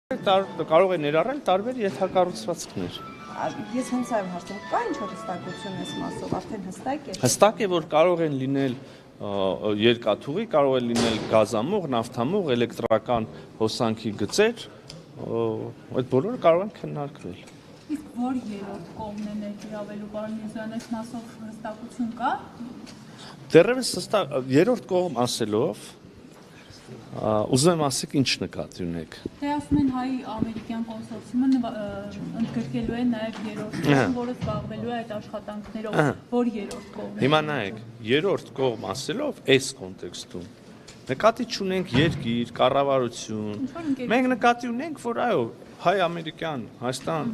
Կարող է ներառել տարբեր ենթակառուցվածքներ։ Ես հենց այո հարցում կա ինչ-որ հստակություն այս մասով, արդեն հստակ է։ Հստակ է, որ կարող են լինել երկաթուղի, կարող է լինել գազամուղ, նավթամուղ, էլեկտրական հոսանքի գծեր, այդ բոլորը կարող են քննարկվել։ Իսկ որ երրորդ կողմն է ներգրավելու, պարոն Միրզոյան, այս մասով հստակություն կա։ Դեռևս երրորդ կողմ ասելով ուզում եմ ասեք ինչ նկատի ունեք։ Դե ասում են հայ-ամերիկյան կոնսորցիումը ընդգրկելու է նաև երրորդ կողմ, որը զբաղվելու է այդ աշխատանքներով, որ երրորդ կողմն է։ Հիմա նայեք, երրորդ կողմ ասելով այս կոնտեքստում նկատի չունենք երկիր, կառավարություն։ Մենք նկատի ունենք, որ այո, հայ-ամերիկյան, Հայաստան,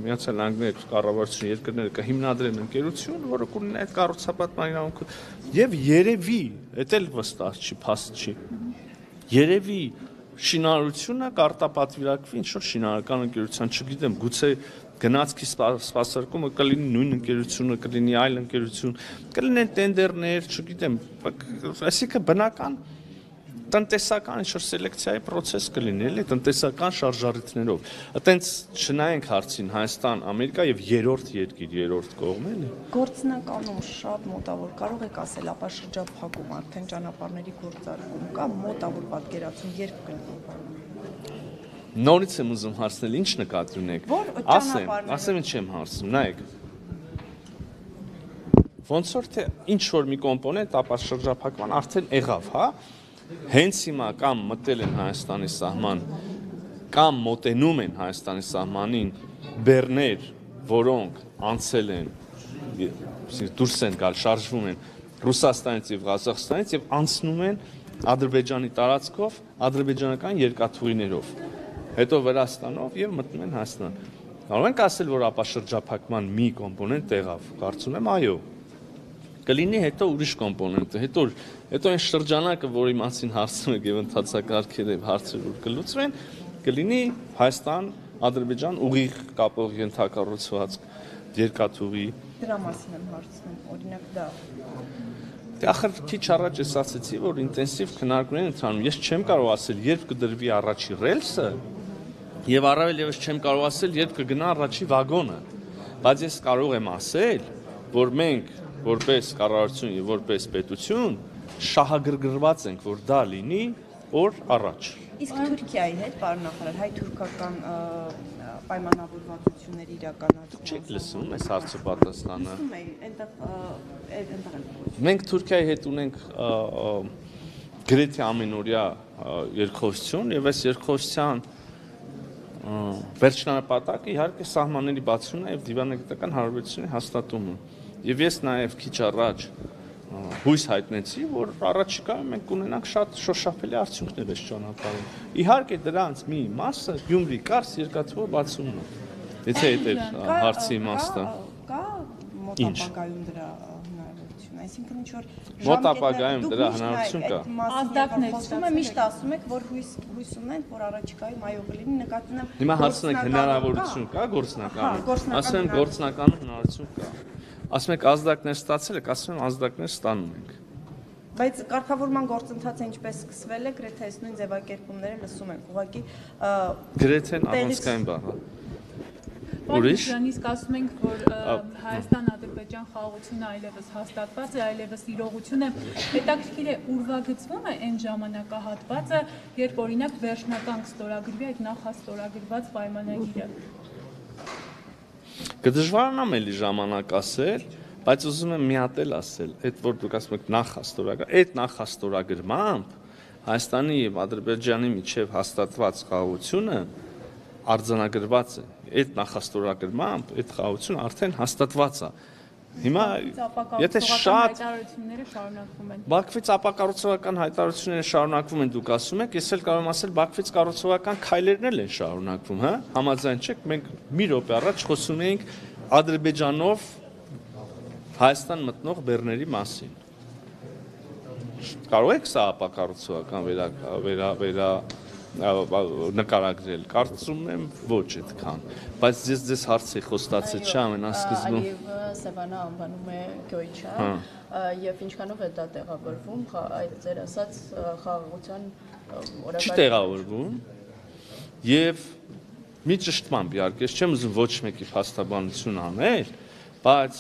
Միացյալ Նահանգներ կառավարություն երկրները կհիմնադրեն ընկերություն, որը կունենա այդ կառուցապատման իրավունքը, եւ երևի, դա էլ վստահ չի, փաստ չի։ Երևի շինարարությունը կարտապատվիրակվի ինչ-որ շինարարական ընկերության, չգիտեմ, գուցե գնացքի սպասարկումը կլինի նույն ընկերությունը, կլինի այլ ընկերություն, կլինեն տենդերներ, չգիտեմ, այսինքն բնական տնտեսական ինչ-որ սելեկցիայի process կլինի, էլի տնտեսական շարժառիթներով։ Այտենց չնայենք հարցին Հայաստան, Ամերիկա եւ երրորդ երկիր, երրորդ կողմ էլի։ Գործնականում շատ մոտավոր կարող եք ասել, ապա շրջափակում արդեն ճանապարհների գործարկում կա, մոտավոր պատկերացում երբ կլինի։ Նորից եմ ուզում հարցնել, ինչ նկատի ունեք։ Ասեմ ինչ եմ հարցնում, նայեք։ Ոնց որ թե ինչ որ մի կոմպոնենտ ապա շրջափակման արդեն եղավ, հա։ Հենց հիմա կամ մտել են Հայաստանի սահման, կամ մոտենում են Հայաստանի սահմանին բեռներ, որոնք անցել են, դուրս են գալ, շարժվում են Ռուսաստանից եւ Ղազախստանից եւ անցնում են Ադրբեջանի տարածքով, ադրբեջանական երկաթուղիներով, հետո Վրաստանով եւ մտնում են Հայաստան։ Կարող ենք ասել, որ ապա շրջափակման մի կոմպոնենտ եղավ, կարծում եմ այո։ Կլինի հետո ուրիշ կոմպոնենտը, հետո այն շրջանակը, որի մասին հարցում եք եւ ընդհանցակարգեր եւ հարցեր որ կլուծվեն, կլինի Հայաստան, Ադրբեջան ուղիղ կապող ենթակառուցվածք, երկաթուղի։ Դրա մասին եմ հարցնում, օրինակ դա։ Դե ախր քիչ առաջ ես ասացի, որ ինտենսիվ քննարկումներ են ընթանում։ Ես չեմ կարող ասել, երբ կդրվի առաջի ռելսը, եւ առավել եւս չեմ կարող ասել, երբ կգնա առաջի վագոնը։ Բայց ես կարող եմ ասել, որ մենք որպես կառավարություն եւ որպես պետություն շահագրգռված ենք, որ դա լինի օր առաջ։ Իսկ Թուրքիայի հետ, պարոն նախարար, հայ-թուրքական պայմանավորվածությունների իրականացումը։ Չեք լսում այս հարցը պատասխանը։ Լսում էի, այնտեղ Մենք Թուրքիայի հետ ունենք գրեթե ամենօրյա երկխոսություն եւ այս երկխոսության վերջնանպատակը իհարկե սահմանների բացումն է եւ դիվանագիտական հարաբերությունների հաստատումը։ Եվ ես նաև քիչ առաջ հույս հայտնեցի, որ առաջիկայում մենք կունենանք շատ շոշափելի արդյունքներ այս ճանապարհում։ Իհարկե դրանց մի մասը Գյումրի-Կարս երկաթուղի բացումն է։ Եթե դա հարցի իմաստը։ Կա մոտապագայում դրա հնարավորություն, այսինքն ինչ որ մոտ ապագայում դրա հնարավորություն կա։ Ազդակներում միշտ ասում եք, որ հույս ունենք, որ առաջիկայում այո կլինի, նկատի ունեմ։ Հիմա հարցնում եք հնարավորություն կա գործնականում։ Ասում եմ գործնականում հնարավորություն կա։ Ասում եք ազդակներ ստացել եք, ասում եմ ազդակներ ստանում ենք։ Բայց կարգավորման գործընթացը ինչպես սկսվել է, գրեթե այս նույն ձևակերպումները լսում ենք, ուղղակի գրեթե առանցքային բառ է։ Ուրիշ։ Իսկ ասում ենք, որ Հայաստան-Ադրբեջան խաղաղությունը այլևս հաստատված է, այլևս իրողություն է։ Հետաքրքիր է ուրվագծվում է այն ժամանակահատվածը, երբ օրինակ վերջնական կստորագրվի այդ նախաստորագրված պայմանագիրը։ Կդժվարանամ էլի ժամանակ ասել, բայց ուզում եմ մի հատ էլ ասել, այդ որ դուք ասում եք նախաստորագրում, այդ նախաստորագրմամբ Հայաստանի եւ Ադրբեջանի միջև հաստատված խաղաղությունը արձանագրված է։ Այդ նախաստորագրմամբ այդ խաղաղությունը արդեն հաստատված է։ Հիմա եթե շատ հայտարարությունները շարունակվում են։ Բաքվից ապակառուցողական հայտարարությունները շարունակվում են, դուք ասում եք, ես էլ կարող եմ ասել Բաքվից կառուցողական քայլերն էլ են շարունակվում, հա։ Համաձայն չեք, մենք մի րոպե առաջ խոսում էինք Ադրբեջանով Հայաստան մտնող բեռների մասին։ Կարող եք սա ապակառուցողական նկարագրել, կարծում եմ ոչ այդքան, բայց ձեզ հարցի խոստացել չէ ամենասկզբում։ Ալիևը Սևանա անվանում է գոյչա, եւ ինչքանով է դա տեղավորվում, այդ ձեր ասած խաղաղության Չի տեղավորվում։ եւ մի ճշտմամբ իհարկե չեմ ուզում ոչ մեկի փաստաբանություն անել, բայց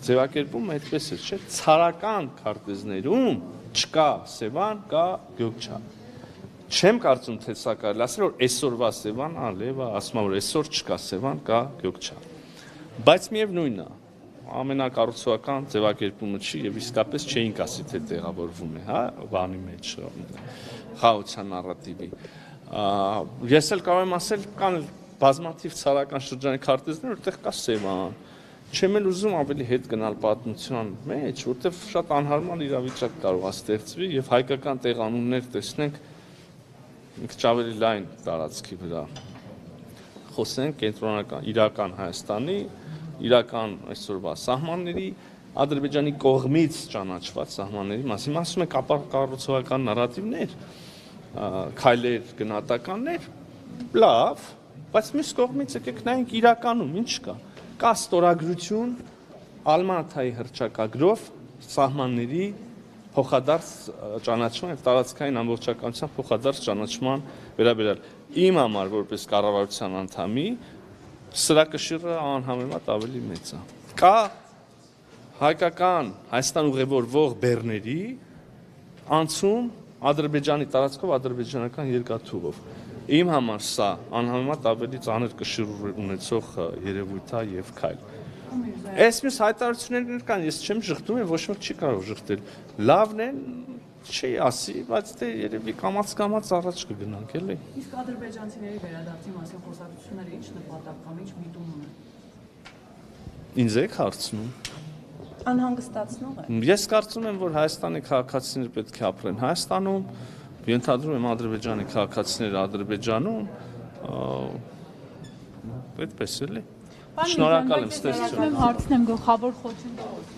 ձևակերպումը այդպես է, չէ՞, ցարական քարտեզներում չկա Սևան, կա Գյոքչա։ Չեմ կարծում, թե սա կարելի ասել, որ այսօրվա Սևան, Լևա ասում է, որ այսօր չկա Սևան, կա Գյոքչա։ Բայց միևնույնն է, ամենակառուցողական ձևակերպումը չի եւ իսկապես չէինք ասի, թե տեղավորվում է, հա, բանի մեջ, խաղաղության նարատիվի։ Ես էլ կարող եմ ասել, կան բազմաթիվ ցարական շրջանի քարտեզներ, որտեղ կա Սևան։ Չեմ էլ ուզում ավելի հետ գնալ պատմության մեջ, որտեղ շատ անհարմար իրավիճակ կարող է ստեղծվի եւ հայկական տեղանուններ տեսնենք մի քիչ ավելի լայն տարածքի վրա։ Խոսենք կենտրոնական իրական Հայաստանի, իրական այսօրվա սահմանների, Ադրբեջանի կողմից ճանաչված սահմանների մասին, ասում ենք կառուցողական նարատիվներ, քայլեր, գնահատականներ, լավ, բայց մյուս կողմից եկեք նայենք իրականում ինչ կա։ Կա ստորագրություն Ալմատայի հռչակագրով սահմանների փոխադարձ ճանաչման եւ տարածքային ամբողջականության փոխադարձ ճանաչման վերաբերյալ իմ համար որպես կառավարության անդամի սրակշիռը անհամեմատ ավելի մեծ է։ Կա հայկական Հայաստան ուղևորվող բեռների անցում Ադրբեջանի տարածքով ադրբեջանական երկաթուղով։ Իմ համար սա անհամեմատ ավելի ծանր կշիռ ունեցող երևույթ է եւ քայլ։ Այս մյուս հայտարարություններ կան, ես չեմ ժխտում եւ ոչ ոք չի կարող ժխտել։ Լավն է, չի ասի, բայց դե երևի կամաց առաջ կգնանք, էլի։ Իսկ ադրբեջանցիների վերադարձի մասին խոսակցությունները ինչ նպատակ կամ ինչ միտում ունեն։ Ինձ եք հարցնում։ Անհանգստացնող է։ Ես կարծում եմ, որ Հայաստանի քաղաքացիները պետք է ապրեն Հայաստանում, ենթադրում եմ Ադրբեջանի քաղաքացիները Ադրբեջանում, այդպես էլի։ Շնորհակալ եմ, ստեսություն։ Հարցնեմ գլխավոր խոչընդոտ